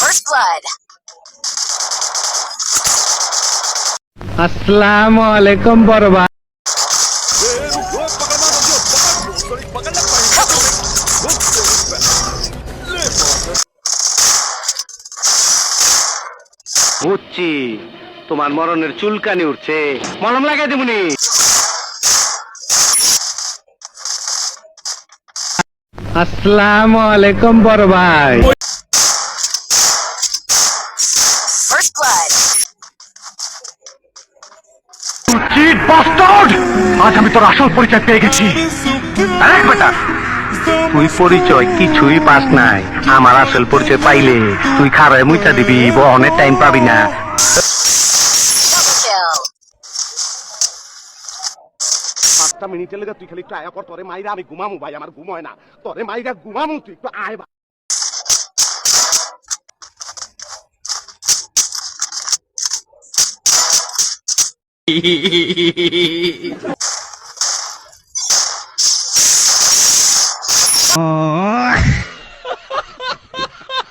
First blood. আসসালামু আলাইকুম বড় ভাই। বুঝছি তোমার মরণের চুলকানি উঠছে, মলম লাগাই দেবনি। আসসালামু আলাইকুম বড় ভাই। First blood. আজ আমি তোর আসল পরিচয় পেয়ে গেছি। বেটা, তুই পরিচয় কিছুই পাস নাই। আমার আসল পরিচয় পাইলে তুই খারায় মুইটা দিবি, অনেক টাইম পাবি না। Double kill. 5টা মিনিটের লেগে তুই খালি একটু আয়া কর, তোরে মাইরা আমি ঘুমামু ভাই, আমার ঘুম হয় না, তোরে মাইরা ঘুমামু, তুই একটু আয় ভাই।